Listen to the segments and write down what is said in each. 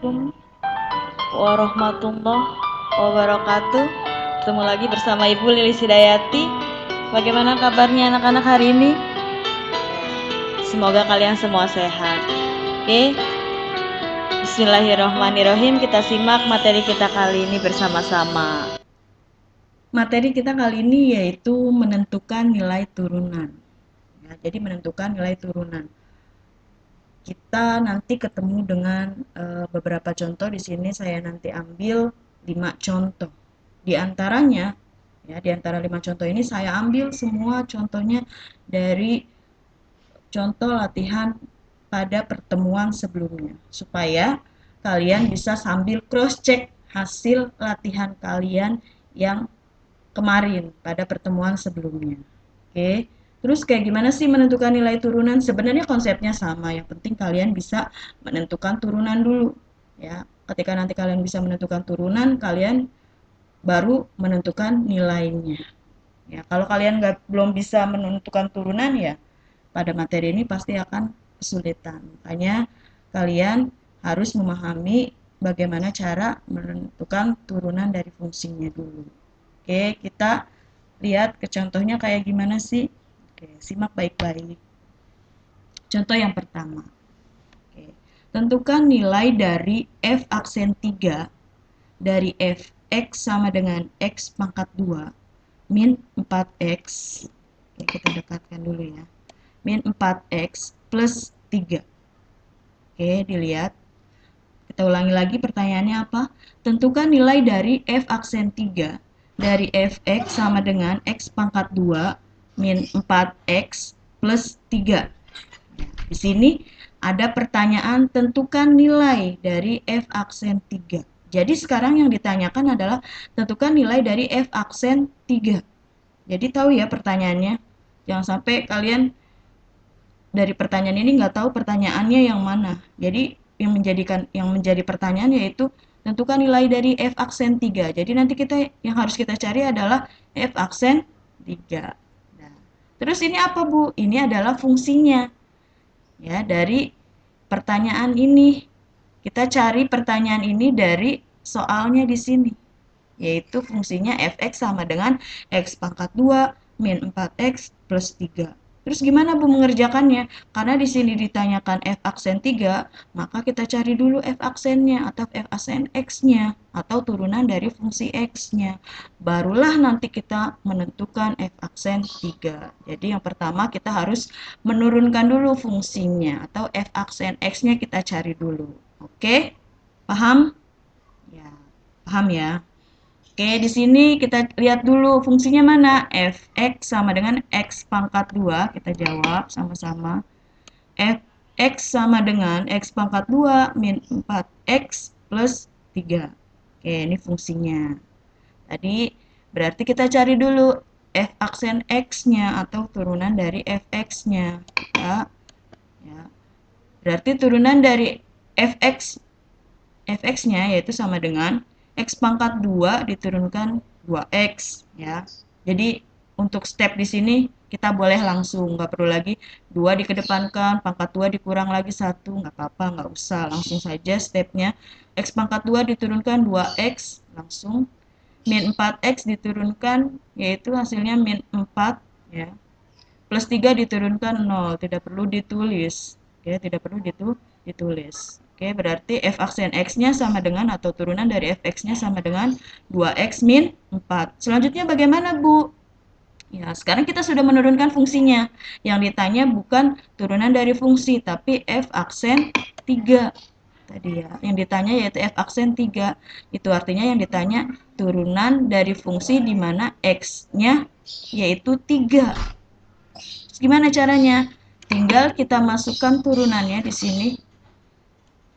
Assalamualaikum warahmatullahi wabarakatuh. Ketemu lagi bersama Ibu Lilis Hidayati. Bagaimana kabarnya anak-anak hari ini? Semoga kalian semua sehat. Oke, Bismillahirrohmanirrohim. Kita simak materi kita kali ini bersama-sama. Materi kita kali ini yaitu menentukan nilai turunan. Ya, jadi menentukan nilai turunan. Kita nanti ketemu dengan beberapa contoh. Di sini saya nanti ambil 5 contoh. Di antaranya, ya, di antara 5 contoh ini saya ambil semua contohnya dari contoh latihan pada pertemuan sebelumnya, supaya kalian bisa sambil cross check hasil latihan kalian yang kemarin pada pertemuan sebelumnya. Oke. Terus kayak gimana sih menentukan nilai turunan? Sebenarnya konsepnya sama, yang penting kalian bisa menentukan turunan dulu. Ya, ketika nanti kalian bisa menentukan turunan, kalian baru menentukan nilainya. Ya, kalau kalian belum bisa menentukan turunan, ya pada materi ini pasti akan kesulitan. Makanya kalian harus memahami bagaimana cara menentukan turunan dari fungsinya dulu. Oke, kita lihat ke contohnya kayak gimana sih. Oke, simak baik-baik. Contoh yang pertama. Oke, tentukan nilai dari f aksen 3 dari fx sama dengan x pangkat 2 min 4x. Oke, kita dekatkan dulu ya. Min 4x plus 3. Oke, dilihat. Kita ulangi lagi pertanyaannya apa? Tentukan nilai dari f aksen 3 dari fx sama dengan x pangkat 2 min 4x plus 3. Di sini ada pertanyaan tentukan nilai dari f aksen 3. Jadi sekarang yang ditanyakan adalah tentukan nilai dari f aksen 3. Jadi tahu ya pertanyaannya. Jangan sampai kalian dari pertanyaan ini nggak tahu pertanyaannya yang mana. Jadi yang menjadi pertanyaan yaitu tentukan nilai dari f aksen 3. Jadi nanti yang harus kita cari adalah f aksen 3. Nah, terus ini apa, Bu? Ini adalah fungsinya. Ya, dari pertanyaan ini. Kita cari pertanyaan ini dari soalnya di sini. Yaitu fungsinya fx sama dengan x pangkat 2 min 4x plus 3. Terus gimana Bu mengerjakannya? Karena di sini ditanyakan f aksen 3, maka kita cari dulu f aksennya atau f aksen x-nya atau turunan dari fungsi x-nya. Barulah nanti kita menentukan f aksen 3. Jadi yang pertama kita harus menurunkan dulu fungsinya atau f aksen x-nya kita cari dulu. Oke? Paham? Ya, paham ya? Oke, di sini kita lihat dulu fungsinya mana. Fx sama dengan x pangkat 2. Kita jawab sama-sama. Fx sama dengan x pangkat 2 min 4x plus 3. Oke, ini fungsinya. Tadi berarti kita cari dulu f aksen x-nya atau turunan dari fx-nya. Ya. Berarti turunan dari fx-nya yaitu sama dengan x pangkat 2 diturunkan 2x ya. Jadi untuk step di sini kita boleh langsung, nggak perlu lagi 2 dikedepankan, pangkat 2 dikurang lagi 1, nggak apa-apa, nggak usah. Langsung saja stepnya x pangkat 2 diturunkan 2x, langsung min 4x diturunkan, yaitu hasilnya min 4 ya. Plus 3 diturunkan 0, tidak perlu ditulis. Oke, tidak perlu ditulis. Oke, berarti f aksen x-nya sama dengan atau turunan dari fx-nya sama dengan 2x min 4. Selanjutnya bagaimana, Bu? Ya, sekarang kita sudah menurunkan fungsinya. Yang ditanya bukan turunan dari fungsi, tapi f aksen 3. Tadi ya, yang ditanya yaitu f aksen 3. Itu artinya yang ditanya turunan dari fungsi di mana x-nya yaitu 3. Gimana caranya? Tinggal kita masukkan turunannya di sini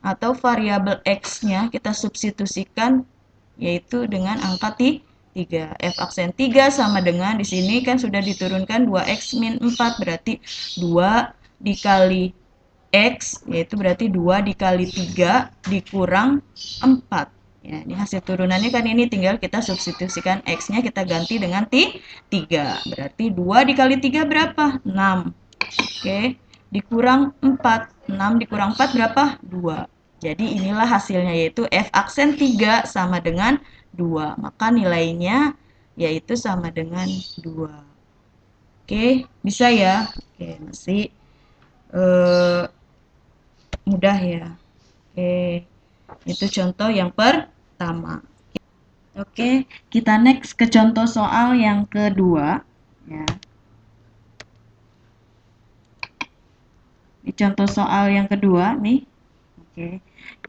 atau variabel x-nya kita substitusikan yaitu dengan angka 3. F aksen 3 sama dengan di sini kan sudah diturunkan 2x min 4 berarti 2 dikali x yaitu berarti 2 dikali 3 dikurang 4. Ya, ini hasil turunannya kan ini tinggal kita substitusikan x-nya kita ganti dengan 3. Berarti 2 dikali 3 berapa? 6. Oke, dikurang 4. 6 dikurang 4 berapa? 2. Jadi inilah hasilnya, yaitu F aksen 3 sama dengan 2. Maka nilainya yaitu sama dengan 2. Oke, bisa ya? Oke, masih eh, mudah ya. Oke, itu contoh yang pertama. Oke, kita next ke contoh soal yang kedua. Ya, di contoh soal yang kedua nih. Oke,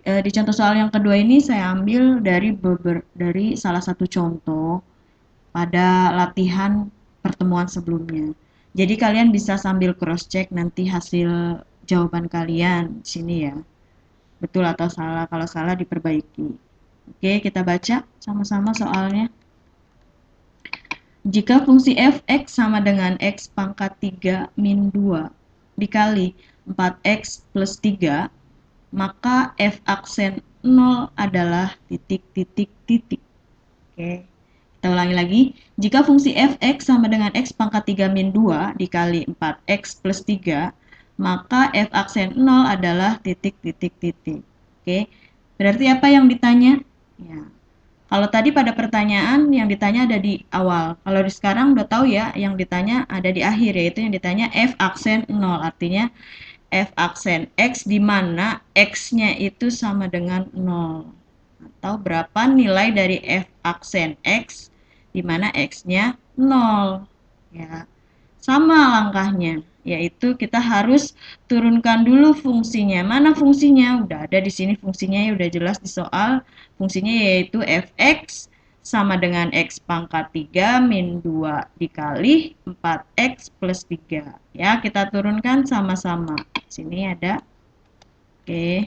di contoh soal yang kedua ini saya ambil dari salah satu contoh pada latihan pertemuan sebelumnya. Jadi kalian bisa sambil cross check nanti hasil jawaban kalian di sini ya. Betul atau salah, kalau salah diperbaiki. Oke, kita baca sama-sama soalnya. Jika fungsi f(x) sama dengan x pangkat 3 min 2 dikali 4x plus 3, maka f aksen 0 adalah titik titik titik. Oke, kita ulangi lagi. Jika fungsi f(x) sama dengan x pangkat 3 min 2 dikali 4x plus 3, maka f aksen 0 adalah titik titik titik. Oke, berarti apa yang ditanya? Ya, kalau tadi pada pertanyaan yang ditanya ada di awal. Kalau di sekarang udah tahu ya, yang ditanya ada di akhir, yaitu yang ditanya f aksen 0. Artinya f aksen x di mana x-nya itu sama dengan 0. Atau berapa nilai dari f aksen x di mana x-nya 0. Ya. Sama langkahnya, yaitu kita harus turunkan dulu fungsinya. Mana fungsinya? Udah ada di sini fungsinya, ya udah jelas di soal. Fungsinya yaitu fx sama dengan x pangkat 3 min 2 dikali 4x plus 3. Ya, kita turunkan sama-sama. Sini ada. Oke.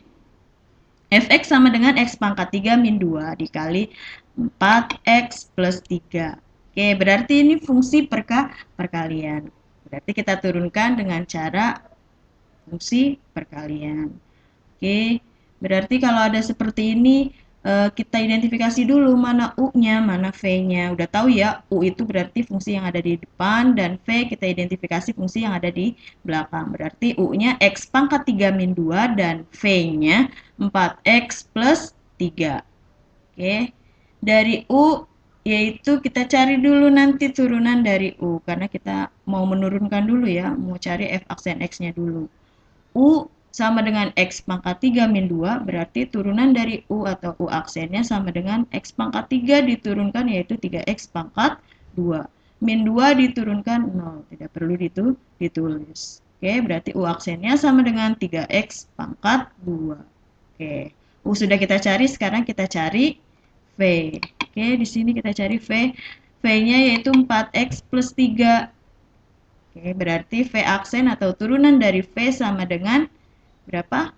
Fx sama dengan x pangkat 3 min 2 dikali 4x plus 3. Oke, berarti ini fungsi perkalian. Berarti kita turunkan dengan cara fungsi perkalian. Oke, berarti kalau ada seperti ini, kita identifikasi dulu mana U-nya, mana V-nya. Udah tahu ya, U itu berarti fungsi yang ada di depan, dan V kita identifikasi fungsi yang ada di belakang. Berarti U-nya X pangkat 3 min 2, dan V-nya 4X plus 3. Oke, dari U yaitu kita cari dulu nanti turunan dari U, karena kita mau menurunkan dulu ya, mau cari F aksen X-nya dulu. U sama dengan X pangkat 3 min 2, berarti turunan dari U atau U aksennya sama dengan X pangkat 3 diturunkan, yaitu 3X pangkat 2. Min 2 diturunkan 0, tidak perlu ditulis. Oke, berarti U aksennya sama dengan 3X pangkat 2. Oke, U sudah kita cari, sekarang kita cari V. Oke, di sini kita cari V. V-nya yaitu 4X plus 3. Oke, berarti V aksen atau turunan dari V sama dengan berapa?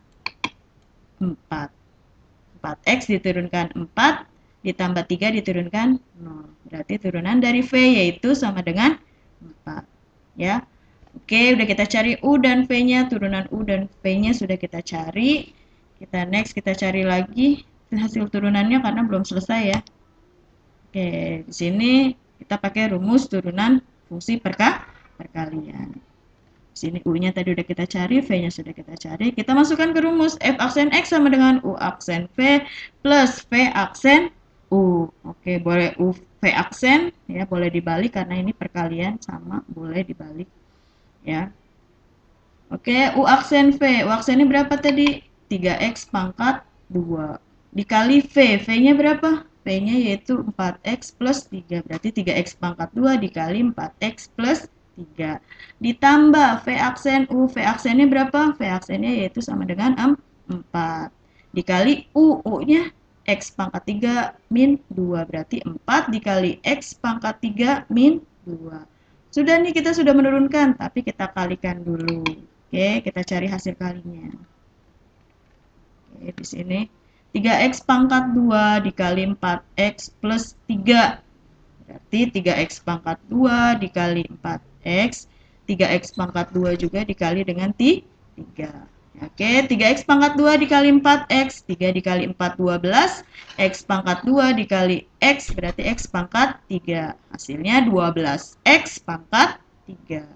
4. 4X diturunkan 4, ditambah 3 diturunkan 0. Berarti turunan dari V yaitu sama dengan 4. Ya. Oke, udah kita cari U dan V-nya, turunan U dan V-nya sudah kita cari. Kita next, kita cari lagi hasil turunannya karena belum selesai ya. Oke, di sini kita pakai rumus turunan fungsi perkalian. Di sini U-nya tadi udah kita cari, V-nya sudah kita cari. Kita masukkan ke rumus F aksen X sama dengan U aksen V plus V aksen U. Oke, boleh U V aksen ya, boleh dibalik karena ini perkalian sama, boleh dibalik ya. Oke, U aksen V. U aksennya berapa tadi? 3X pangkat 2 dikali V. V-nya berapa? V-nya yaitu 4X plus 3. Berarti 3X pangkat 2 dikali 4X plus 3. Ditambah V aksen U. V aksennya berapa? V aksennya yaitu sama dengan 4. Dikali U. U-nya X pangkat 3 min 2. Berarti 4 dikali X pangkat 3 min 2. Sudah nih, kita sudah menurunkan, tapi kita kalikan dulu. Oke, kita cari hasil kalinya. Oke, di sini 3X pangkat 2 dikali 4X plus 3. Berarti 3X pangkat 2 dikali 4X. 3X pangkat 2 juga dikali dengan 3. Oke, 3X pangkat 2 dikali 4X. 3 dikali 4, 12. X pangkat 2 dikali X, berarti X pangkat 3. Hasilnya 12. X pangkat 3.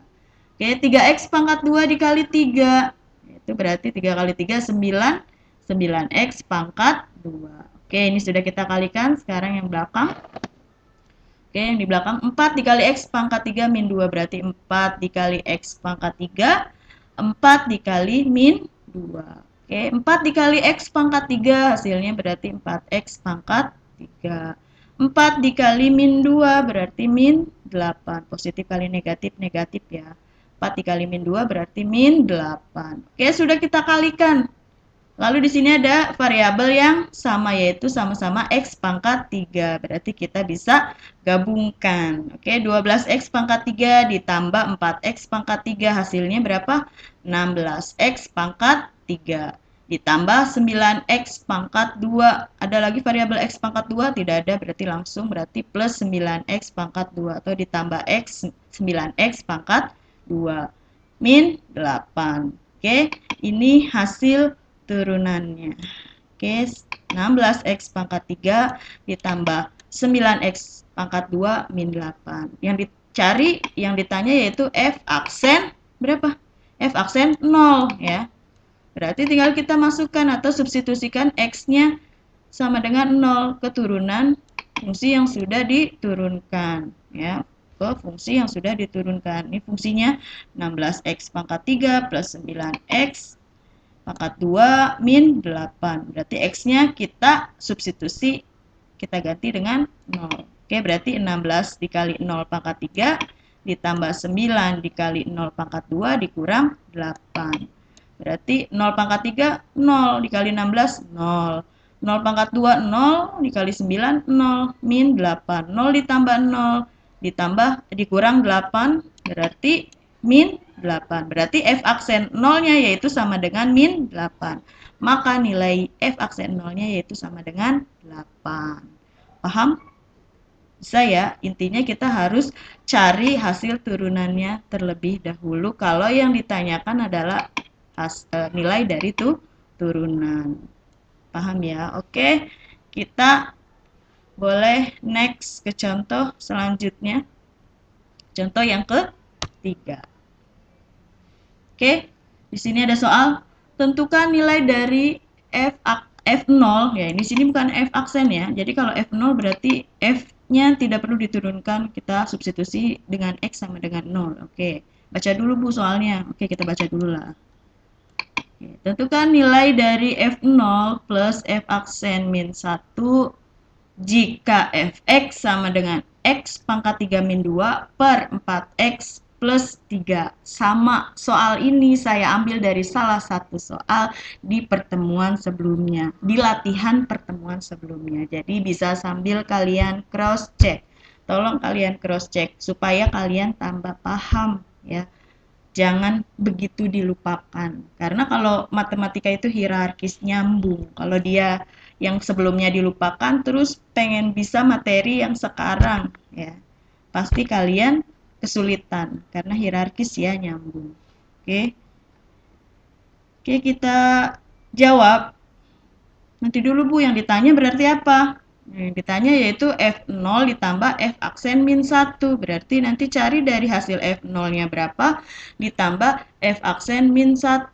Oke, 3X pangkat 2 dikali 3. Itu berarti 3 kali 3, 9. 9x pangkat 2. Oke, ini sudah kita kalikan. Sekarang yang belakang. Oke, yang di belakang 4 dikali x pangkat 3 min 2 berarti 4 dikali x pangkat 3, 4 dikali min 2. Oke, 4 dikali x pangkat 3 hasilnya berarti 4x pangkat 3. 4 dikali min 2 berarti min 8. Positif kali negatif, negatif ya. 4 dikali min 2 berarti min 8. Oke, sudah kita kalikan. Lalu di sini ada variabel yang sama, yaitu sama-sama x pangkat 3. Berarti kita bisa gabungkan. Oke, 12x pangkat 3 ditambah 4x pangkat 3. Hasilnya berapa? 16x pangkat 3. Ditambah 9x pangkat 2. Ada lagi variabel x pangkat 2? Tidak ada, berarti langsung berarti plus 9x pangkat 2. Atau ditambah x 9x pangkat 2. Min 8. Oke, ini hasil turunannya. Oke, 16x pangkat 3 ditambah 9x pangkat 2 min 8. Yang dicari, yang ditanya yaitu f aksen berapa? F aksen 0 ya. Berarti tinggal kita masukkan atau substitusikan x-nya sama dengan 0 ke turunan fungsi yang sudah diturunkan ya. Ke fungsi yang sudah diturunkan. Ini fungsinya 16x pangkat 3 plus 9x pangkat 2 min 8. Berarti x-nya kita substitusi, kita ganti dengan 0. Oke, berarti 16 dikali 0 pangkat 3 ditambah 9 dikali 0 pangkat 2 dikurang 8. Berarti 0 pangkat 3, 0 dikali 16, 0. 0 pangkat 2, 0 dikali 9, 0. Min 8. 0 ditambah 0 ditambah dikurang 8 berarti min 8. Berarti f aksen 0-nya yaitu sama dengan min 8. Maka nilai f aksen 0-nya yaitu sama dengan 8. Paham? Bisa ya? Intinya kita harus cari hasil turunannya terlebih dahulu kalau yang ditanyakan adalah nilai dari turunan. Paham ya? Oke, kita boleh next ke contoh selanjutnya. Contoh yang ketiga. Oke, di sini ada soal tentukan nilai dari f0 ya. Di sini bukan f aksen ya. Jadi kalau f0 berarti f-nya tidak perlu diturunkan, kita substitusi dengan x sama dengan 0. Oke, baca dulu Bu soalnya. Oke, kita baca dulu lah. Oke, tentukan nilai dari f0 plus f aksen min 1 jika fx sama dengan x pangkat 3 min 2 per 4x plus 3. Sama, soal ini saya ambil dari salah satu soal di pertemuan sebelumnya, di latihan pertemuan sebelumnya. Jadi bisa sambil kalian cross check. Tolong kalian cross check supaya kalian tambah paham ya. Jangan begitu dilupakan. Karena kalau matematika itu hierarkis nyambung. Kalau dia yang sebelumnya dilupakan terus pengen bisa materi yang sekarang ya. Pasti kalian kesulitan karena hierarkis ya nyambung. Oke. Oke, kita jawab. Nanti dulu Bu, yang ditanya berarti apa? Yang ditanya yaitu F0 ditambah F aksen min 1. Berarti nanti cari dari hasil F0-nya berapa ditambah F aksen min 1.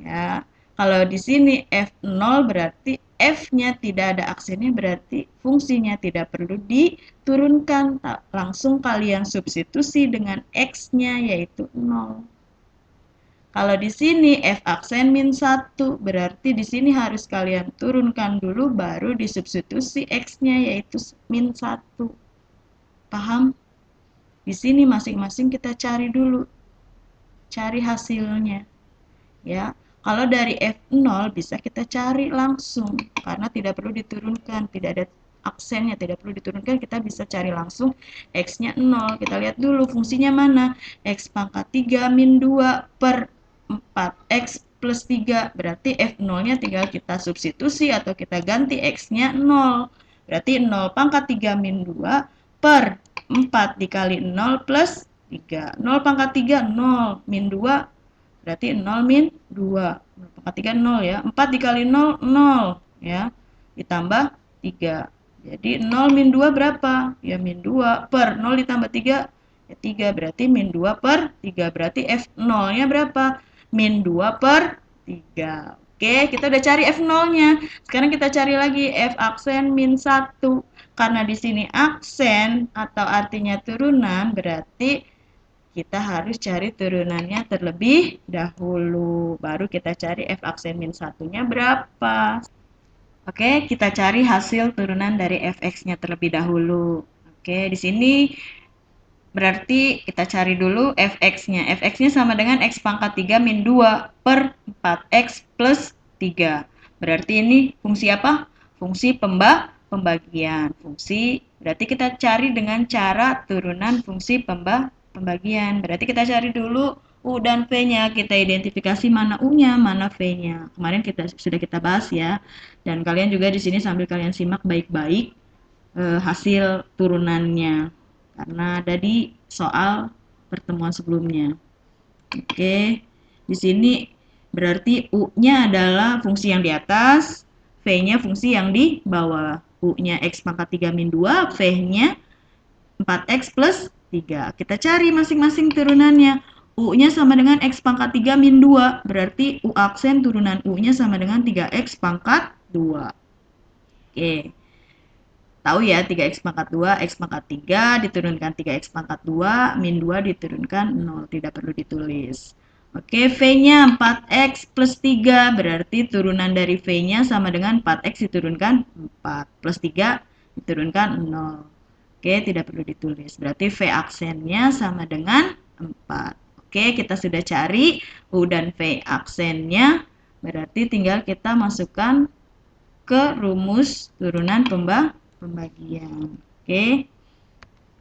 Ya. Kalau di sini F0 berarti F-nya tidak ada aksennya, berarti fungsinya tidak perlu diturunkan. Langsung kalian substitusi dengan X-nya yaitu 0. Kalau di sini F aksen min 1, berarti di sini harus kalian turunkan dulu baru disubstitusi X-nya yaitu min 1. Paham? Di sini masing-masing kita cari dulu. Cari hasilnya. Ya. Kalau dari F0 bisa kita cari langsung karena tidak perlu diturunkan, tidak ada aksennya, tidak perlu diturunkan, kita bisa cari langsung X-nya 0. Kita lihat dulu fungsinya mana. X pangkat 3 min 2 per 4X plus 3. Berarti F0-nya tinggal kita substitusi atau kita ganti X-nya 0. Berarti 0 pangkat 3 min 2 per 4 dikali 0 plus 3. 0 pangkat 3, 0 min 2. Berarti 0 min 2. 0 pangkat 3, 0 ya. 4 dikali 0, 0 ya. Ditambah 3. Jadi 0 min 2 berapa? Ya min 2 per 0 ditambah 3. Ya 3. Berarti min 2 per 3. Berarti F0-nya berapa? Min 2 per 3. Oke, kita udah cari F0-nya. Sekarang kita cari lagi F aksen min 1. Karena di sini aksen atau artinya turunan, berarti kita harus cari turunannya terlebih dahulu. Baru kita cari F aksen min 1-nya berapa. Oke, kita cari hasil turunan dari Fx-nya terlebih dahulu. Oke, di sini berarti kita cari dulu Fx-nya. Fx-nya sama dengan X pangkat 3 min 2 per 4X plus 3. Berarti ini fungsi apa? Fungsi pembagian. Fungsi, berarti kita cari dengan cara turunan fungsi pembagian. Berarti kita cari dulu U dan V-nya. Kita identifikasi mana U-nya, mana V-nya. Kemarin sudah kita bahas ya. Dan kalian juga di sini sambil kalian simak baik-baik hasil turunannya karena ada di soal pertemuan sebelumnya. Oke, di sini berarti U-nya adalah fungsi yang di atas, V-nya fungsi yang di bawah. U-nya X pangkat 3 min 2, V-nya 4X plus 3. Kita cari masing-masing turunannya. U-nya sama dengan X pangkat 3 min 2, berarti U aksen turunan U-nya sama dengan 3X pangkat 2. Oke. Tahu ya, 3x pangkat 2, x pangkat 3 diturunkan 3x pangkat 2, min 2 diturunkan 0, tidak perlu ditulis. Oke, V-nya 4x plus 3, berarti turunan dari V-nya sama dengan 4x diturunkan 4, plus 3 diturunkan 0. Oke, tidak perlu ditulis. Berarti V aksennya sama dengan 4. Oke, kita sudah cari U dan V aksennya, berarti tinggal kita masukkan ke rumus turunan pembagian. Oke.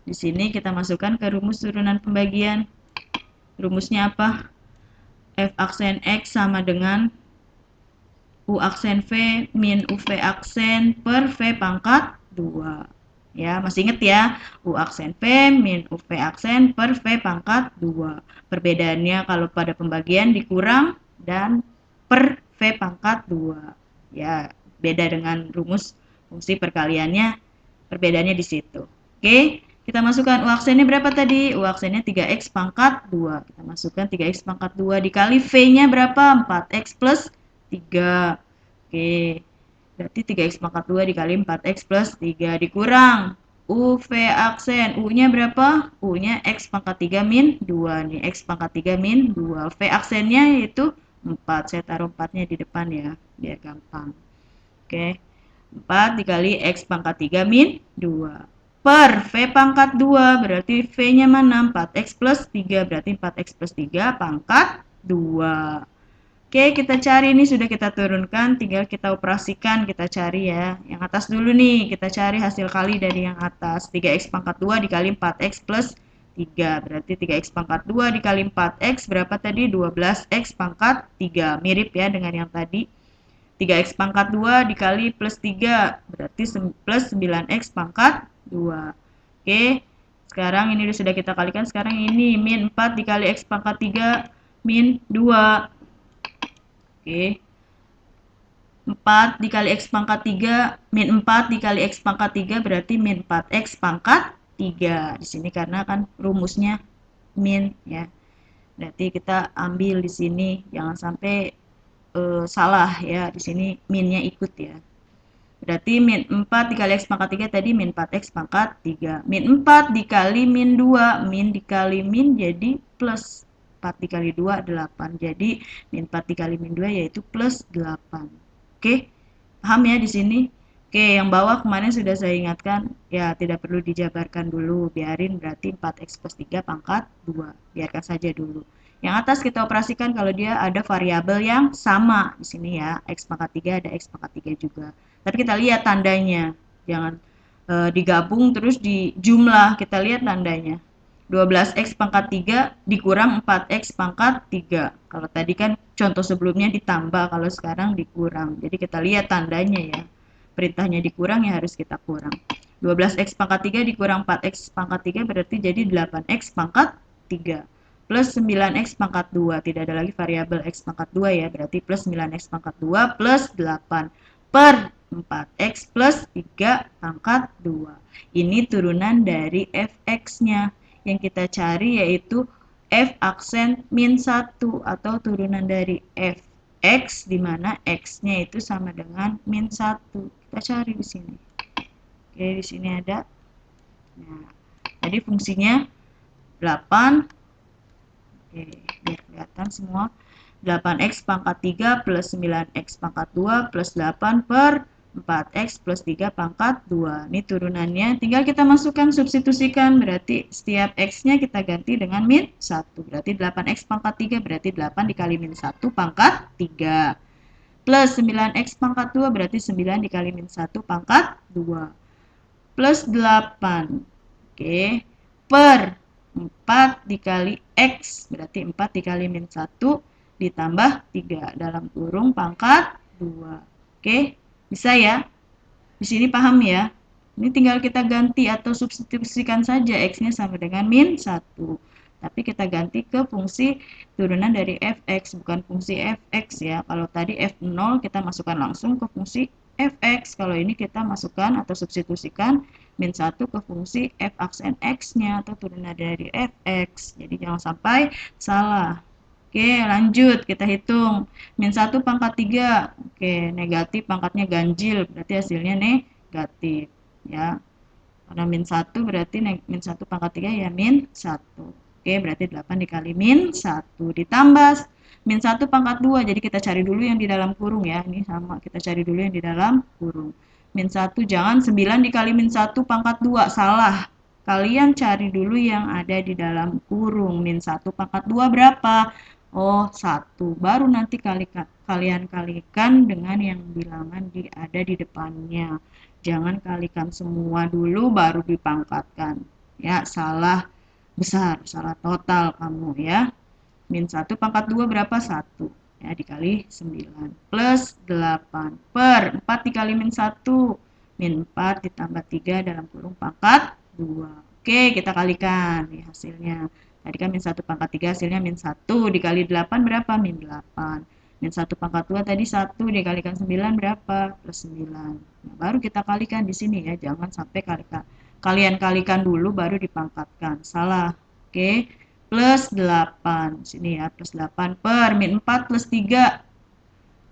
Di sini kita masukkan ke rumus turunan pembagian. Rumusnya apa? F aksen X sama dengan U aksen V min UV aksen per V pangkat 2. Ya, masih ingat ya? U aksen V min UV aksen per V pangkat 2. Perbedaannya kalau pada pembagian dikurang dan per V pangkat 2. Ya, beda dengan rumus fungsi perkaliannya, perbedaannya di situ. Oke, kita masukkan U aksennya berapa tadi? U aksennya 3X pangkat 2. Kita masukkan 3X pangkat 2 dikali V-nya berapa? 4X plus 3. Oke, berarti 3X pangkat 2 dikali 4X plus 3 dikurang. UV aksen, U-nya berapa? U-nya X pangkat 3 min 2 nih, X pangkat 3 min 2. V aksennya yaitu 4, saya taruh 4-nya di depan ya, biar gampang. Oke, 4 dikali X pangkat 3 min 2 per V pangkat 2, berarti V-nya mana? 4X plus 3, berarti 4X plus 3 pangkat 2. Oke, kita cari, ini sudah kita turunkan, tinggal kita operasikan, kita cari ya. Yang atas dulu nih, kita cari hasil kali dari yang atas. 3X pangkat 2 dikali 4X plus 3, berarti 3X pangkat 2 dikali 4X, berapa tadi? 12X pangkat 3, mirip ya dengan yang tadi. 3X pangkat 2 dikali plus 3, berarti plus 9X pangkat 2. Oke, sekarang ini sudah kita kalikan, sekarang ini min 4 dikali X pangkat 3 min 2. Oke, 4 dikali X pangkat 3, min 4 dikali X pangkat 3, berarti min 4X pangkat 3. Di sini karena kan rumusnya min ya. Berarti kita ambil di sini, jangan sampai salah ya, di sini minnya ikut ya. Berarti min 4 dikali X pangkat 3 tadi min 4X pangkat 3. Min 4 dikali min 2, min dikali min jadi plus. 4 dikali 2, 8. Jadi min 4 dikali min 2 yaitu plus 8. Oke, paham ya di sini? Oke, yang bawah kemarin sudah saya ingatkan, ya tidak perlu dijabarkan dulu, biarin berarti 4X plus 3 pangkat 2. Biarkan saja dulu. Yang atas kita operasikan kalau dia ada variabel yang sama di sini ya, X pangkat 3 ada X pangkat 3 juga. Tapi kita lihat tandanya, jangan digabung terus di jumlah, kita lihat tandanya. 12X pangkat 3 dikurang 4X pangkat 3. Kalau tadi kan contoh sebelumnya ditambah, kalau sekarang dikurang. Jadi kita lihat tandanya ya. Perintahnya dikurang ya harus kita kurang. 12X pangkat 3 dikurang 4X pangkat 3 berarti jadi 8X pangkat 3. Plus 9X pangkat 2. Tidak ada lagi variabel X pangkat 2 ya. Berarti plus 9X pangkat 2 plus 8 per 4X plus 3 pangkat 2. Ini turunan dari Fx-nya. Yang kita cari yaitu F aksen min 1 atau turunan dari F. X, di mana X-nya itu sama dengan min 1. Kita cari di sini. Oke, di sini ada. Nah, jadi fungsinya 8. Oke, biar kelihatan semua. 8x pangkat 3 plus 9x pangkat 2 plus 8 per 4x plus 3 pangkat 2. Ini turunannya. Tinggal kita masukkan, substitusikan. Berarti setiap x-nya kita ganti dengan min 1. Berarti 8x pangkat 3 berarti 8 dikali min 1 pangkat 3. Plus 9x pangkat 2 berarti 9 dikali min 1 pangkat 2. Plus 8. Oke. Per 4 dikali x berarti 4 dikali min 1 ditambah 3 dalam kurung pangkat 2. Oke, bisa ya? Di sini paham ya? Ini tinggal kita ganti atau substitusikan saja x-nya sama dengan min 1. Tapi kita ganti ke fungsi turunan dari fx, bukan fungsi fx ya. Kalau tadi f0 kita masukkan langsung ke fungsi fx. Kalau ini kita masukkan atau substitusikan min 1 ke fungsi f aksen x-nya atau turunan dari fx. Jadi jangan sampai salah. Oke, lanjut kita hitung. Min 1 pangkat 3. Oke, negatif pangkatnya ganjil, berarti hasilnya negatif. Ya, karena min 1 berarti min 1 pangkat 3 ya min 1. Oke, berarti 8 dikali min 1. Ditambah min 1 pangkat 2. Jadi kita cari dulu yang di dalam kurung ya. Ini sama, kita cari dulu yang di dalam kurung. Min 1, jangan 9 dikali min 1 pangkat 2. Salah. Kalian cari dulu yang ada di dalam kurung. Min 1 pangkat 2 berapa? Oh, 1. Baru nanti kalian kalikan dengan yang bilangan ada di depannya. Jangan kalikan semua dulu baru dipangkatkan. Ya, salah besar, salah total kamu ya. Min 1 pangkat 2 berapa? 1. Ya, dikali 9. Plus 8 per 4 dikali min 1. Min 4 ditambah 3 dalam kurung pangkat 2. Oke, kita kalikan nih hasilnya. Tadi kan min 1 pangkat 3 hasilnya min 1 dikali 8 berapa? Min 8. Min 1 pangkat 2 tadi 1 dikalikan 9 berapa? Plus 9. Nah, baru kita kalikan di sini ya, jangan sampai kalian kalikan dulu baru dipangkatkan. Salah. Oke. Plus 8. Sini ya, plus 8 per min 4 plus 3.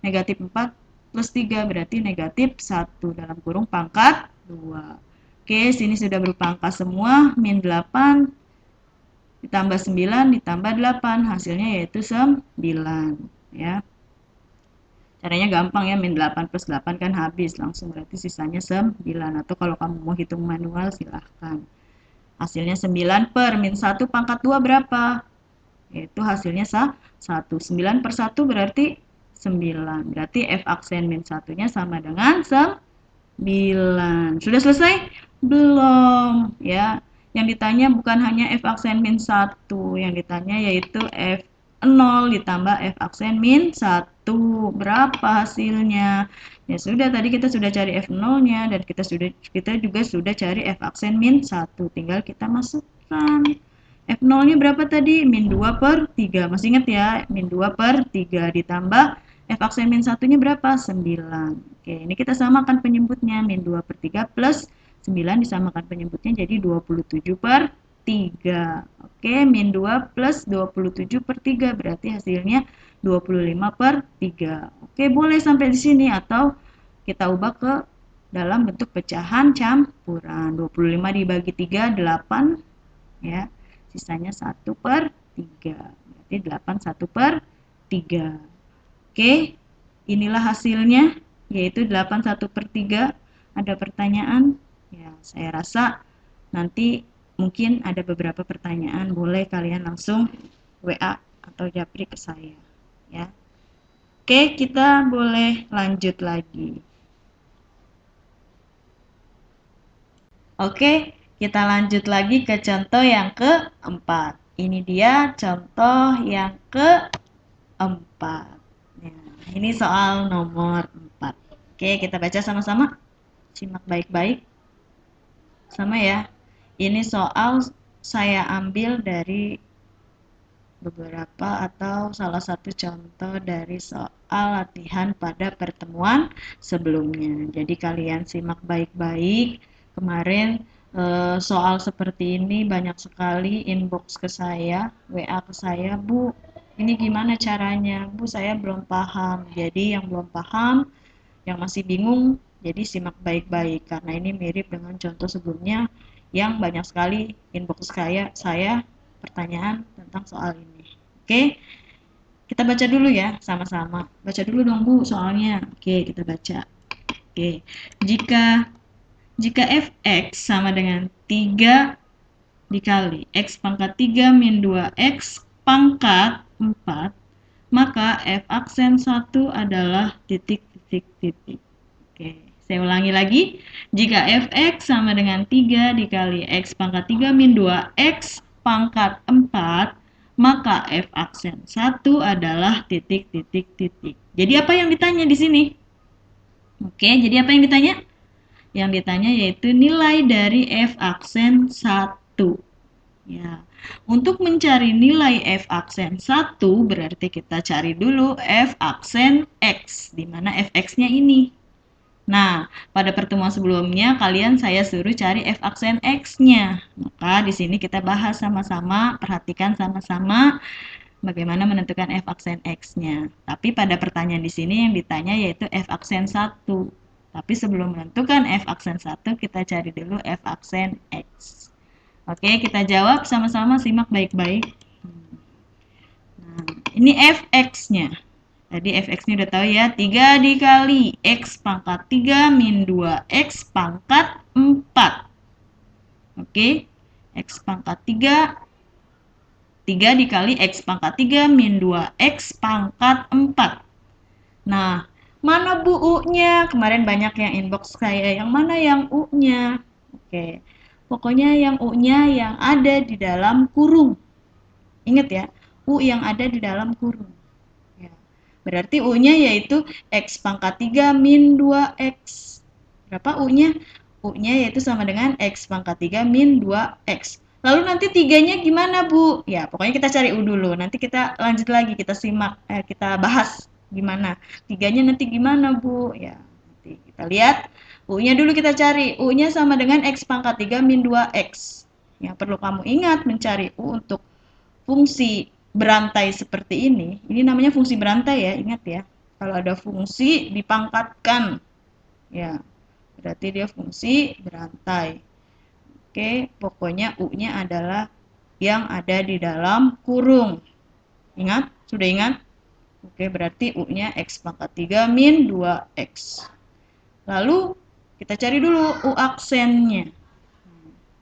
Negatif 4 plus 3 berarti negatif 1 dalam kurung pangkat 2. Oke, sini sudah berupa angka semua. Min 8 ditambah 9 ditambah 8 hasilnya yaitu 9 ya. Caranya gampang ya, min 8 plus 8 kan habis langsung, berarti sisanya 9. Atau kalau kamu mau hitung manual silahkan. Hasilnya 9 per min 1 pangkat 2 berapa? Yaitu hasilnya 1. 9 per 1 berarti 9. Berarti f aksen min 1-nya sama dengan 9. Sudah selesai? Belum ya. Yang ditanya bukan hanya f aksen min 1, yang ditanya yaitu f0 ditambah f aksen min 1. Berapa hasilnya? Ya sudah, tadi kita sudah cari f0-nya dan kita juga sudah cari f aksen min 1. Tinggal kita masukkan. F0-nya berapa tadi? Min 2 per 3. Masih ingat ya? Min 2 per 3 ditambah f aksen min 1-nya berapa? 9. Oke, ini kita samakan penyebutnya. Min 2 per 3 plus 9 disamakan penyebutnya jadi 27 per 3. Oke, min 2 plus 27 per 3 berarti hasilnya 25 per 3. Oke, boleh sampai di sini atau kita ubah ke dalam bentuk pecahan campuran. 25 dibagi 3, 8 ya. Sisanya 1 per 3. Berarti 8 1 per 3. Oke, inilah hasilnya yaitu 8 1 per 3. Ada pertanyaan? Ya, saya rasa nanti mungkin ada beberapa pertanyaan, boleh kalian langsung WA atau japri ke saya ya. Oke, kita boleh lanjut lagi. Oke, kita lanjut lagi ke contoh yang keempat. Ini dia contoh yang keempat. Nah, ini soal nomor 4. Oke, kita baca sama-sama. Simak baik-baik. Sama ya. Ini soal saya ambil dari beberapa atau salah satu contoh dari soal latihan pada pertemuan sebelumnya. Jadi kalian simak baik-baik. Kemarin soal seperti ini banyak sekali inbox ke saya, WA ke saya, Bu. Ini gimana caranya? Bu, saya belum paham. Jadi yang belum paham, yang masih bingung, jadi simak baik-baik karena ini mirip dengan contoh sebelumnya yang banyak sekali inbox saya pertanyaan tentang soal ini. Oke, kita baca dulu ya sama-sama. Baca dulu dong Bu soalnya. Oke, kita baca. Oke, jika jika fx sama dengan 3 dikali x pangkat 3 min 2x pangkat 4, maka f aksen 1 adalah titik titik titik. Oke, saya ulangi lagi. Jika fx sama dengan 3 dikali x pangkat 3 min 2x pangkat 4, maka f aksen 1 adalah titik titik titik. Jadi apa yang ditanya di sini? Oke, jadi apa yang ditanya? Yang ditanya yaitu nilai dari f aksen 1. Ya. Untuk mencari nilai f aksen 1 berarti kita cari dulu f aksen x, di mana fx-nya ini. Nah, pada pertemuan sebelumnya kalian saya suruh cari f aksen x-nya. Maka di sini kita bahas sama-sama, perhatikan sama-sama bagaimana menentukan f aksen x-nya. Tapi pada pertanyaan di sini yang ditanya yaitu f aksen 1. Tapi sebelum menentukan f aksen 1, kita cari dulu f aksen x. Oke, kita jawab sama-sama, simak baik-baik. Nah, ini fx-nya. Tadi fx-nya udah tahu ya, 3 dikali x pangkat 3 min 2x pangkat 4. Oke, x pangkat 3, 3 dikali x pangkat 3 min 2x pangkat 4. Nah, mana Bu U-nya? Kemarin banyak yang inbox saya, yang mana yang U-nya? Oke, pokoknya yang U-nya yang ada di dalam kurung. Ingat ya, U yang ada di dalam kurung. Ya. Berarti U-nya yaitu X pangkat 3 min 2X. Berapa U-nya? U-nya yaitu sama dengan X pangkat 3 min 2X. Lalu nanti 3-nya gimana, Bu? Ya, pokoknya kita cari U dulu. Nanti kita lanjut lagi, kita simak, kita bahas gimana. 3-nya nanti gimana, Bu? Ya, nanti kita lihat. U-nya dulu kita cari. U-nya sama dengan X pangkat 3 min 2X. Yang perlu kamu ingat mencari U untuk fungsi berantai seperti ini namanya fungsi berantai ya, ingat ya. Kalau ada fungsi dipangkatkan, ya berarti dia fungsi berantai. Oke, pokoknya U-nya adalah yang ada di dalam kurung. Ingat? Sudah ingat? Oke, berarti U-nya X pangkat 3 min 2X. Lalu, kita cari dulu U aksennya.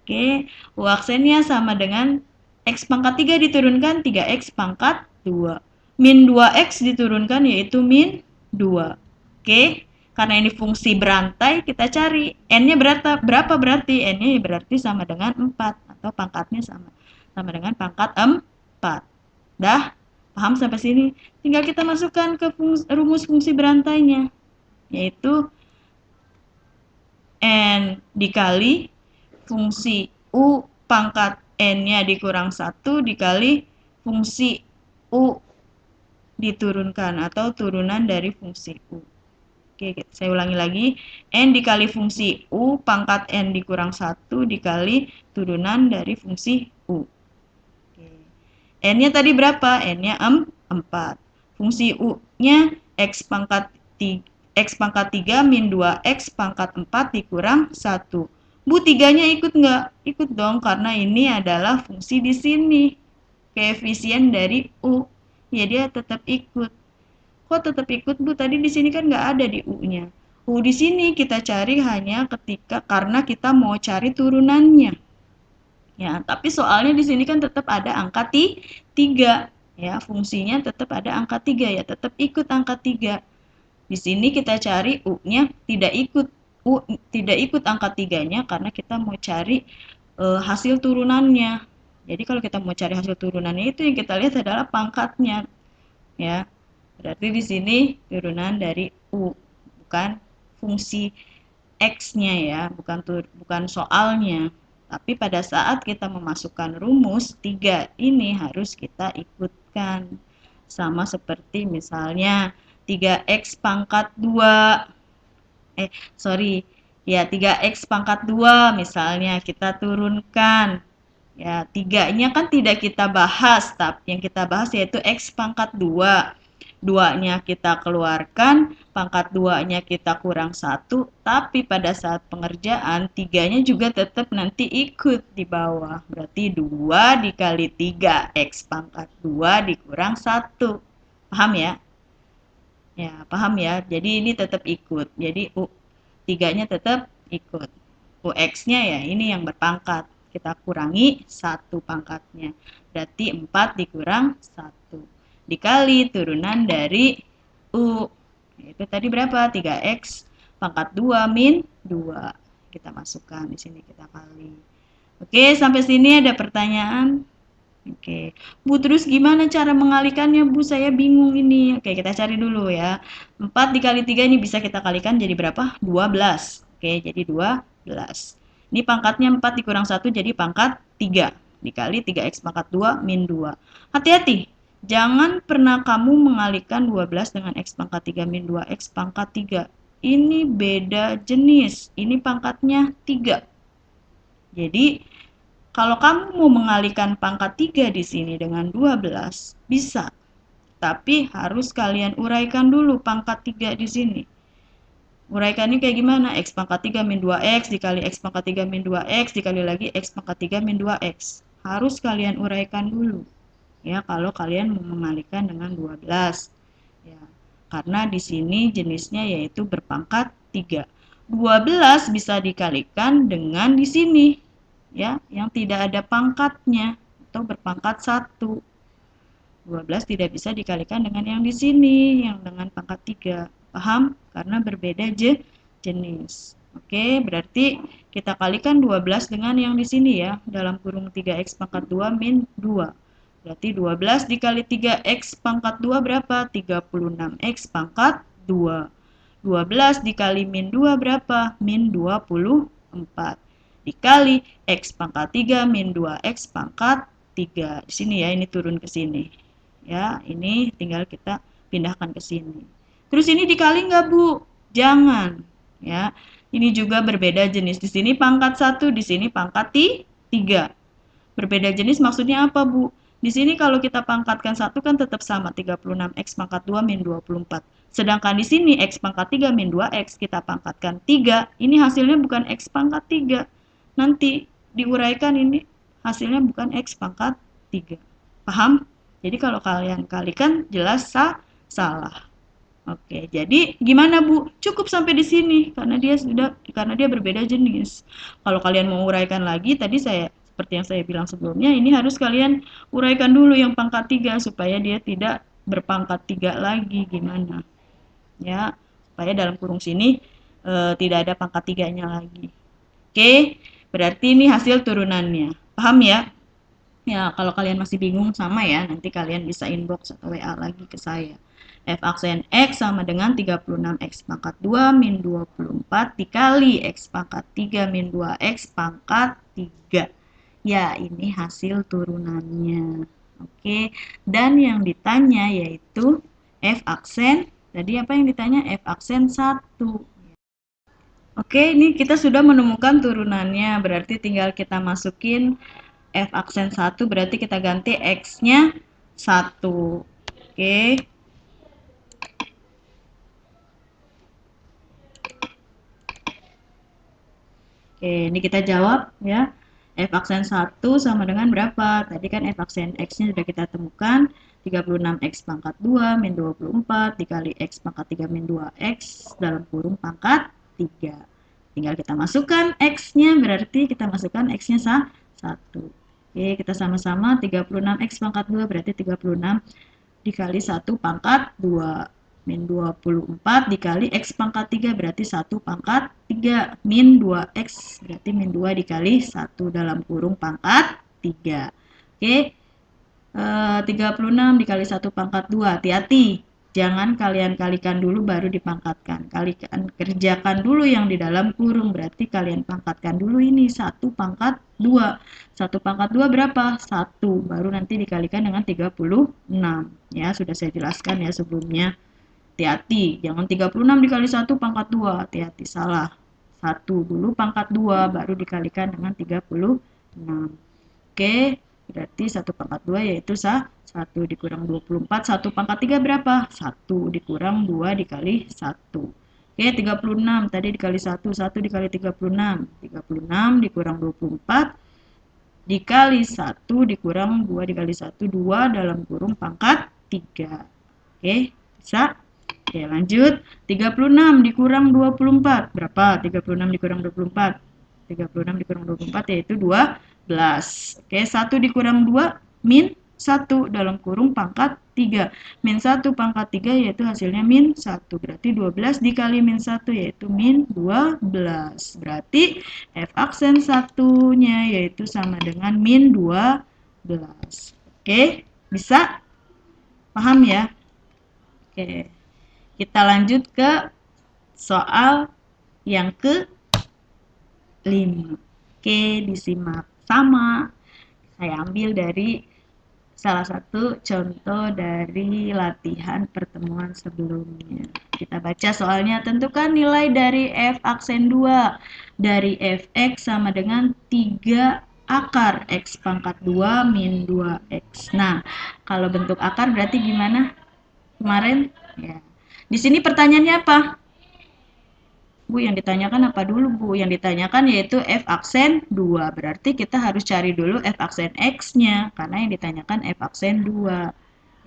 Oke, U aksennya sama dengan X pangkat 3 diturunkan 3X pangkat 2. Min 2X diturunkan yaitu min 2. Oke, karena ini fungsi berantai, kita cari. N-nya berapa berarti? N-nya berarti sama dengan 4. Atau pangkatnya sama dengan pangkat 4. Dah, paham sampai sini? Tinggal kita masukkan ke rumus fungsi berantainya. Yaitu N dikali fungsi U pangkat N-nya dikurang 1 dikali fungsi U diturunkan atau turunan dari fungsi U. Oke, saya ulangi lagi. N dikali fungsi U pangkat N dikurang 1 dikali turunan dari fungsi U. N-nya tadi berapa? N-nya 4. Fungsi U-nya X pangkat 3 min 2X pangkat 4 dikurang 1. Bu, 3-nya ikut nggak? Ikut dong, karena ini adalah fungsi di sini. Koefisien dari U. Ya, dia tetap ikut. Kok tetap ikut, Bu? Tadi di sini kan nggak ada di U-nya. U di sini kita cari hanya karena kita mau cari turunannya. Ya, tapi soalnya di sini kan tetap ada angka 3. Ya, fungsinya tetap ada angka 3 ya, tetap ikut angka 3. Di sini kita cari U-nya tidak ikut angka 3-nya karena kita mau cari hasil turunannya. Jadi kalau kita mau cari hasil turunannya itu yang kita lihat adalah pangkatnya. Ya. Berarti di sini turunan dari U, bukan fungsi X-nya ya, bukan soalnya. Tapi pada saat kita memasukkan rumus 3 ini harus kita ikutkan. Sama seperti misalnya 3X pangkat 2. Ya 3X pangkat 2 misalnya kita turunkan. Ya, tiganya kan tidak kita bahas, tapi yang kita bahas yaitu X pangkat 2. 2-nya kita keluarkan, pangkat 2-nya kita kurang 1, tapi pada saat pengerjaan, tiganya juga tetap nanti ikut di bawah. Berarti 2 dikali 3, X pangkat 2 dikurang 1. Paham ya? Ya, paham ya? Jadi ini tetap ikut. Jadi U 3-nya tetap ikut. UX-nya ya ini yang berpangkat. Kita kurangi 1 pangkatnya. Berarti 4 dikurang 1. Dikali turunan dari U. Itu tadi berapa? 3X pangkat 2 min 2. Kita masukkan di sini kita kali. Oke, sampai sini ada pertanyaan? Oke. Bu, terus gimana cara mengalikannya, Bu? Saya bingung ini. Oke, kita cari dulu ya. 4 dikali 3 ini bisa kita kalikan jadi berapa? 12. Oke, jadi 12. Ini pangkatnya 4 dikurang 1 jadi pangkat 3. Dikali 3x pangkat 2 min 2. Hati-hati. Jangan pernah kamu mengalihkan 12 dengan x pangkat 3 min 2x pangkat 3. Ini beda jenis. Ini pangkatnya 3. Jadi, kalau kamu mau mengalihkan pangkat 3 di sini dengan 12, bisa. Tapi harus kalian uraikan dulu pangkat 3 di sini. Uraikannya kayak gimana? X pangkat 3 min 2x dikali x pangkat 3 min 2x dikali lagi x pangkat 3 min 2x. Harus kalian uraikan dulu. Ya, kalau kalian mau mengalihkan dengan 12. Ya, karena di sini jenisnya yaitu berpangkat 3. 12 bisa dikalikan dengan di sini, ya, yang tidak ada pangkatnya atau berpangkat 1. 12 tidak bisa dikalikan dengan yang di sini, yang dengan pangkat 3. Paham? Karena berbeda jenis. Oke, berarti kita kalikan 12 dengan yang di sini ya, dalam kurung 3x pangkat 2 min 2. Berarti 12 dikali 3x pangkat 2 berapa? 36x pangkat 2. 12 dikali min 2 berapa? Min 24. Dikali x pangkat 3 min 2x pangkat 3. Di sini ya, ini turun ke sini. Ya, ini tinggal kita pindahkan ke sini. Terus ini dikali nggak, Bu? Jangan. Ya, ini juga berbeda jenis. Di sini pangkat 1, di sini pangkat 3. Berbeda jenis maksudnya apa, Bu? Di sini kalau kita pangkatkan 1 kan tetap sama, 36x pangkat 2 min 24. Sedangkan di sini x pangkat 3 min 2x kita pangkatkan 3. Ini hasilnya bukan x pangkat 3. Nanti diuraikan ini hasilnya bukan x pangkat 3. Paham? Jadi kalau kalian kalikan jelas salah. Oke, jadi gimana Bu? Cukup sampai di sini karena dia berbeda jenis. Kalau kalian mau uraikan lagi, tadi seperti yang saya bilang sebelumnya, ini harus kalian uraikan dulu yang pangkat 3 supaya dia tidak berpangkat 3 lagi. Gimana? Ya, supaya dalam kurung sini tidak ada pangkat 3-nya lagi. Oke, berarti ini hasil turunannya. Paham ya? Ya, kalau kalian masih bingung sama ya, nanti kalian bisa inbox atau WA lagi ke saya. F aksen X sama dengan 36X pangkat 2 min 24 dikali X pangkat 3 min 2X pangkat 3. Ya, ini hasil turunannya. Oke, dan yang ditanya yaitu F aksen, tadi apa yang ditanya? F aksen 1. Oke, ini kita sudah menemukan turunannya, berarti tinggal kita masukin F aksen 1, berarti kita ganti X-nya 1. Oke. Oke, ini kita jawab ya. F aksen 1 sama dengan berapa? Tadi kan F aksen X-nya sudah kita temukan. 36X pangkat 2 min 24 dikali X pangkat 3 min 2X dalam kurung pangkat 3. Tinggal kita masukkan X-nya, berarti kita masukkan X-nya 1. Oke, kita sama-sama 36X pangkat 2 berarti 36 dikali 1 pangkat 2. Min 24 dikali X pangkat 3 berarti 1 pangkat 3. Min 2X berarti min 2 dikali 1 dalam kurung pangkat 3. Oke, 36 dikali 1 pangkat 2. Hati-hati. Jangan kalian kalikan dulu baru dipangkatkan. Kalikan, kerjakan dulu yang di dalam kurung. Berarti kalian pangkatkan dulu ini 1 pangkat 2. 1 pangkat 2 berapa? 1. Baru nanti dikalikan dengan 36. Ya, sudah saya jelaskan ya sebelumnya. Hati-hati. Jangan 36 dikali 1 pangkat 2. Hati-hati, salah. 1 dulu pangkat 2 baru dikalikan dengan 36. Oke, berarti 1 pangkat 2 yaitu 1 dikurang 24. 1 pangkat 3 berapa? 1 dikurang 2 dikali 1. Oke, 36. Tadi dikali 1. 1 dikali 36. 36 dikurang 24 dikali 1 dikurang 2 dikali 1. 2 dalam kurung pangkat 3. Oke, bisa? Oke, lanjut. 36 dikurang 24. Berapa? 36 dikurang 24. 36 dikurang 24 yaitu 12. Oke, 1 dikurang 2 min 1 dalam kurung pangkat 3. Min 1 pangkat 3 yaitu hasilnya min 1. Berarti 12 dikali min 1 yaitu min 12. Berarti F aksen satunya yaitu sama dengan min 12. Oke, bisa? Paham ya? Oke. Kita lanjut ke soal yang ke-5. Oke, disimak. Sama. Saya ambil dari salah satu contoh dari latihan pertemuan sebelumnya. Kita baca soalnya. Tentukan nilai dari F aksen 2 dari Fx sama dengan 3 akar X pangkat 2 min 2X. Nah, kalau bentuk akar berarti gimana? Kemarin? Ya. Di sini pertanyaannya apa? Bu, yang ditanyakan apa dulu, Bu? Yang ditanyakan yaitu F aksen 2. Berarti kita harus cari dulu F aksen X-nya, karena yang ditanyakan F aksen 2.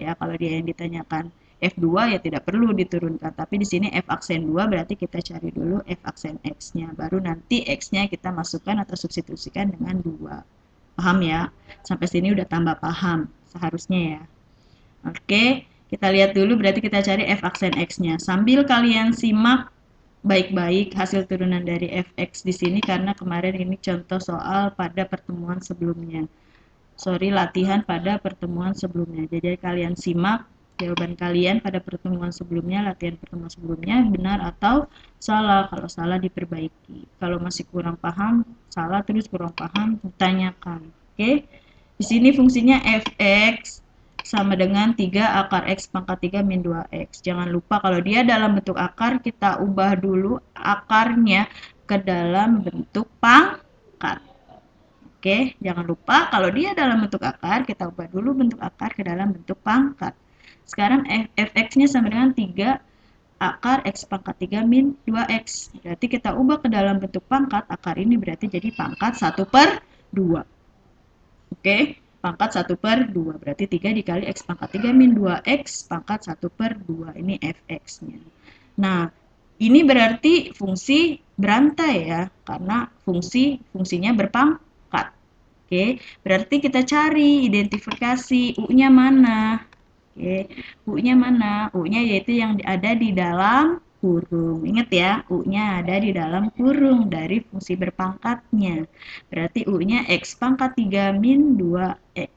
Ya, kalau dia yang ditanyakan F2 ya tidak perlu diturunkan. Tapi di sini F aksen 2 berarti kita cari dulu F aksen X-nya. Baru nanti X-nya kita masukkan atau substitusikan dengan 2. Paham ya? Sampai sini udah tambah paham seharusnya ya. Oke, kita lihat dulu berarti kita cari F aksen X-nya. Sambil kalian simak baik-baik hasil turunan dari Fx di sini karena kemarin ini contoh soal pada pertemuan sebelumnya. Sorry, latihan pada pertemuan sebelumnya. Jadi kalian simak jawaban kalian pada pertemuan sebelumnya, latihan pertemuan sebelumnya benar atau salah. Kalau salah diperbaiki. Kalau masih kurang paham, salah terus kurang paham, tanyakan. Oke. Di sini fungsinya Fx sama dengan 3 akar X pangkat 3 min 2X. Jangan lupa kalau dia dalam bentuk akar, kita ubah dulu akarnya ke dalam bentuk pangkat. Oke, jangan lupa kalau dia dalam bentuk akar, kita ubah dulu bentuk akar ke dalam bentuk pangkat. Sekarang Fx-nya sama dengan 3 akar X pangkat 3 min 2X. Berarti kita ubah ke dalam bentuk pangkat, akar ini berarti jadi pangkat 1/2. Oke, pangkat 1/2 berarti 3 dikali X pangkat 3 min 2X pangkat 1/2. Ini Fx-nya. Nah, ini berarti fungsi berantai ya, karena fungsinya berpangkat. Oke, berarti kita cari identifikasi U-nya mana. Oke, U-nya mana? U-nya yaitu yang ada di dalam kurung. Ingat ya, U-nya ada di dalam kurung dari fungsi berpangkatnya. Berarti U-nya X pangkat 3 min 2X.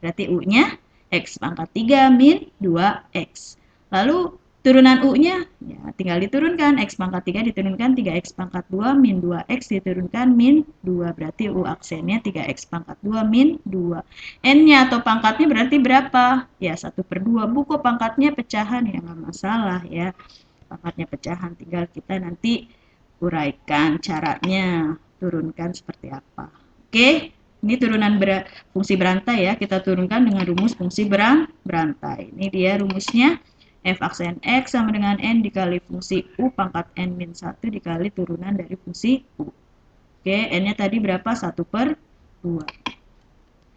Berarti U-nya X pangkat 3 min 2X. Lalu turunan U-nya ya tinggal diturunkan. X pangkat 3 diturunkan 3X pangkat 2 min 2X diturunkan min 2. Berarti U aksennya 3X pangkat 2 min 2. N-nya atau pangkatnya berarti berapa? Ya 1/2. Bu, kok pangkatnya pecahan? Ya nggak masalah ya. Pangkatnya pecahan. Tinggal kita nanti uraikan caranya. Turunkan seperti apa. Oke? Ini turunan fungsi berantai ya. Kita turunkan dengan rumus fungsi berantai. Ini dia rumusnya. F aksen X sama dengan N dikali fungsi U pangkat N min 1 dikali turunan dari fungsi U. Oke, N-nya tadi berapa? 1/2.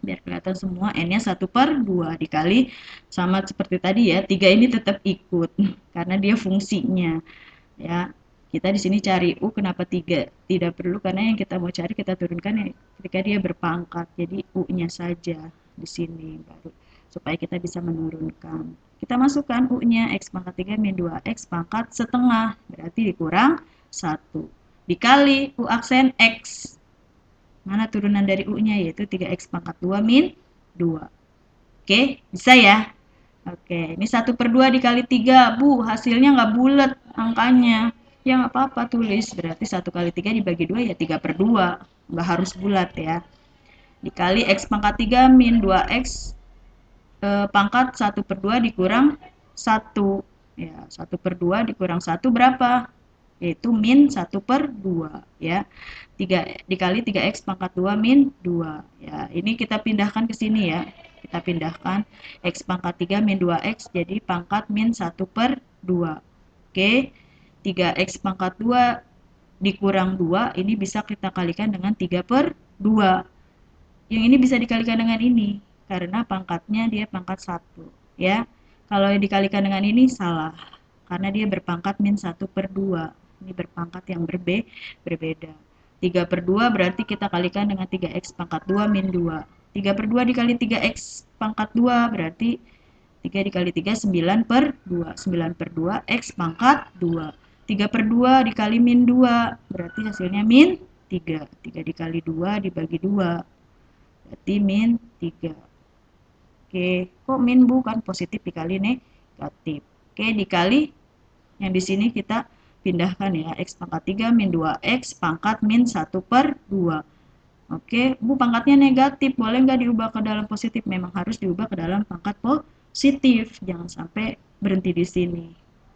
Biar kelihatan semua, N-nya 1/2 dikali sama seperti tadi ya. 3 ini tetap ikut karena dia fungsinya. Ya, kita di sini cari U, kenapa 3? Tidak perlu karena yang kita mau cari kita turunkan ya ketika dia berpangkat. Jadi U-nya saja di sini baru supaya kita bisa menurunkan. Kita masukkan U-nya X pangkat 3 min 2X pangkat setengah, berarti dikurang 1. Dikali U aksen X. Mana turunan dari U-nya? Yaitu 3X pangkat 2 min 2. Oke, bisa ya? Oke, ini 1/2 dikali 3. Bu, hasilnya nggak bulat angkanya. Ya nggak apa-apa, tulis. Berarti 1 kali 3 dibagi 2 ya 3/2. Nggak harus bulat ya. Dikali X pangkat 3 min 2X pangkat 1/2 dikurang 1. Ya, 1/2 dikurang 1 berapa? yaitu min 1/2 ya. 3 dikali 3x pangkat 2 min 2 ya. Ini kita pindahkan ke sini ya. Kita pindahkan x pangkat 3 min 2x jadi pangkat min 1/2. Oke. 3x pangkat 2 dikurang 2 ini bisa kita kalikan dengan 3/2. Yang ini bisa dikalikan dengan ini karena pangkatnya dia pangkat 1 ya. Kalau dikalikan dengan ini salah karena dia berpangkat min 1/2. Ini berpangkat yang berbeda. 3/2 berarti kita kalikan dengan 3x pangkat 2 min 2. 3/2 dikali 3x pangkat 2 berarti 3 dikali 3 9/2. 9/2 x pangkat 2. 3/2 dikali min 2 berarti hasilnya min 3. 3 dikali 2 dibagi 2 berarti min 3. Oke, kok min bukan positif dikali negatif. Oke, dikali yang di sini kita pindahkan ya, x pangkat 3 min 2x pangkat min 1/2. Oke, Bu pangkatnya negatif, boleh nggak diubah ke dalam positif? Memang harus diubah ke dalam pangkat positif, jangan sampai berhenti di sini.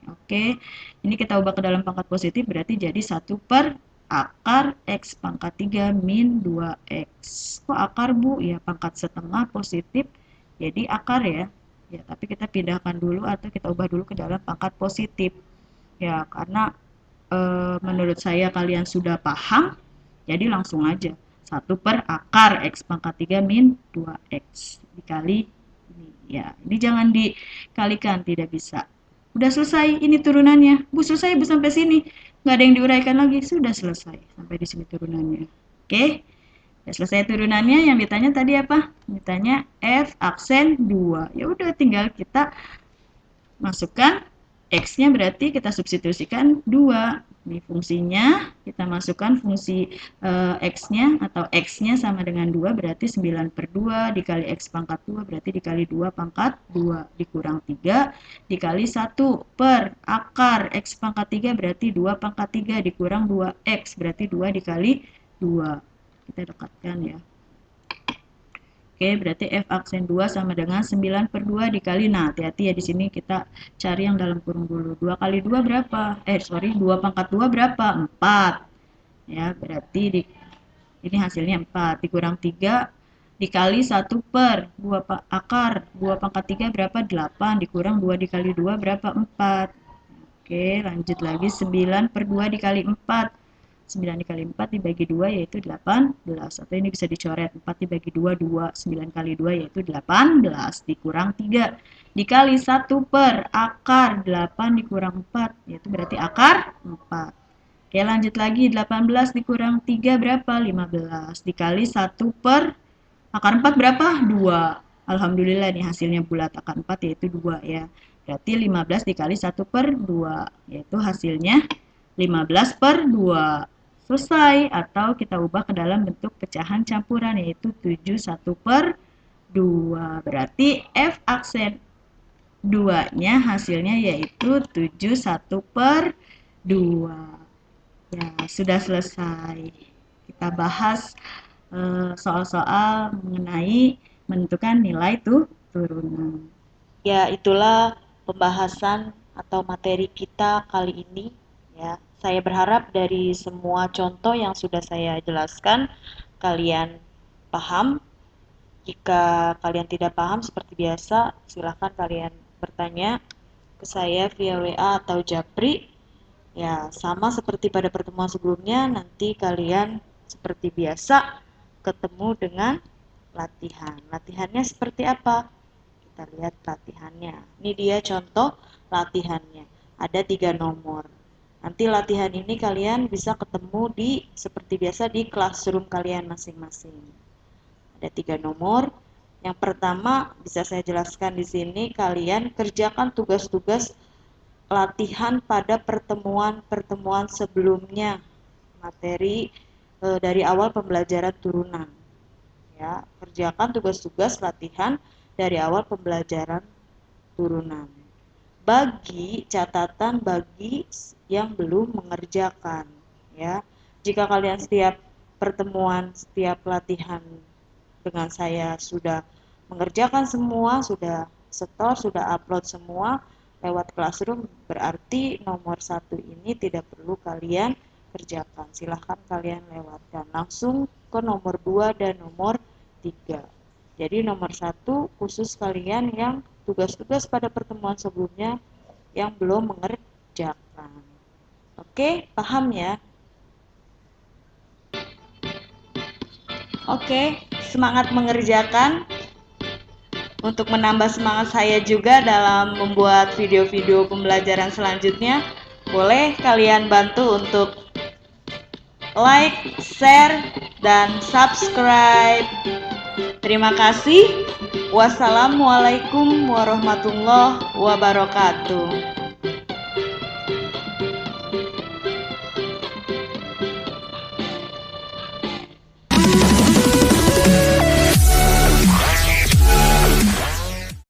Oke, ini kita ubah ke dalam pangkat positif berarti jadi 1/akar x pangkat 3 min 2x. Kok akar Bu? Ya pangkat setengah positif, jadi akar ya. Ya, tapi kita pindahkan dulu atau kita ubah dulu ke dalam pangkat positif. Ya, karena menurut saya kalian sudah paham, jadi langsung aja. 1/akar x pangkat 3 min 2x dikali ini. Ya, ini jangan dikalikan, tidak bisa. Udah selesai, ini turunannya. Bu, selesai Bu sampai sini. Nggak ada yang diuraikan lagi, sudah selesai. Sampai di sini turunannya. Oke, ya selesai turunannya. Yang ditanya tadi apa? Ditanya f aksen 2. Ya udah tinggal kita masukkan x-nya berarti kita substitusikan 2. Ini fungsinya, kita masukkan fungsi x-nya atau x-nya sama dengan 2 berarti 9/2 dikali x pangkat 2 berarti dikali 2 pangkat 2 dikurang 3 dikali 1/akar x pangkat 3 berarti 2 pangkat 3 dikurang 2x berarti 2 dikali 2. Kita dekatkan ya. Oke, berarti f aksen 2 sama dengan 9/2 dikali, nah hati-hati ya di sini kita cari yang dalam kurung dulu. 2 kali 2 berapa? 2 pangkat 2 berapa? 4. Ya, berarti ini hasilnya 4. Dikurang 3 dikali 1/2 akar. 2 pangkat 3 berapa? 8. Dikurang 2 dikali 2 berapa? 4. Oke, lanjut lagi 9/2 dikali 4. 9 dikali 4 dibagi 2 yaitu 18. Atau ini bisa dicoret 4 dibagi 2, 2. 9 kali 2 yaitu 18. Dikurang 3. Dikali 1/akar 8 dikurang 4 yaitu berarti akar 4. Oke, lanjut lagi 18 dikurang 3 berapa? 15. Dikali 1/akar 4 berapa? 2. Alhamdulillah nih hasilnya bulat, akar 4 yaitu 2 ya. Berarti 15 dikali 1/2 yaitu hasilnya 15/2. Selesai, atau kita ubah ke dalam bentuk pecahan campuran yaitu 7 1/2. Berarti f aksen 2-nya hasilnya yaitu 7 1/2. Ya, sudah selesai. Kita bahas soal-soal mengenai menentukan nilai turunan. Ya, itulah pembahasan atau materi kita kali ini. Ya, saya berharap dari semua contoh yang sudah saya jelaskan, kalian paham. Jika kalian tidak paham, seperti biasa, silahkan kalian bertanya ke saya via WA atau Japri. Ya, sama seperti pada pertemuan sebelumnya, nanti kalian seperti biasa ketemu dengan latihan. Latihannya seperti apa? Kita lihat latihannya. Ini dia contoh latihannya. Ada 3 nomor. Nanti latihan ini kalian bisa ketemu seperti biasa di classroom kalian masing-masing. Ada 3 nomor. Yang pertama bisa saya jelaskan di sini, kalian kerjakan tugas-tugas latihan pada pertemuan-pertemuan sebelumnya. Materi dari awal pembelajaran turunan. Ya, kerjakan tugas-tugas latihan dari awal pembelajaran turunan. Bagi catatan bagi yang belum mengerjakan, ya. Jika kalian setiap pertemuan, setiap latihan dengan saya sudah mengerjakan semua, sudah setor, sudah upload semua, lewat Classroom, berarti nomor 1 ini tidak perlu kalian kerjakan. Silahkan kalian lewatkan. Langsung ke nomor 2 dan nomor 3. Jadi nomor 1 khusus kalian yang tugas-tugas pada pertemuan sebelumnya yang belum mengerjakan. Oke, paham ya? Oke, semangat mengerjakan. Untuk menambah semangat saya juga dalam membuat video-video pembelajaran selanjutnya, boleh kalian bantu untuk like, share, dan subscribe. Terima kasih. Wassalamualaikum warahmatullahi wabarakatuh.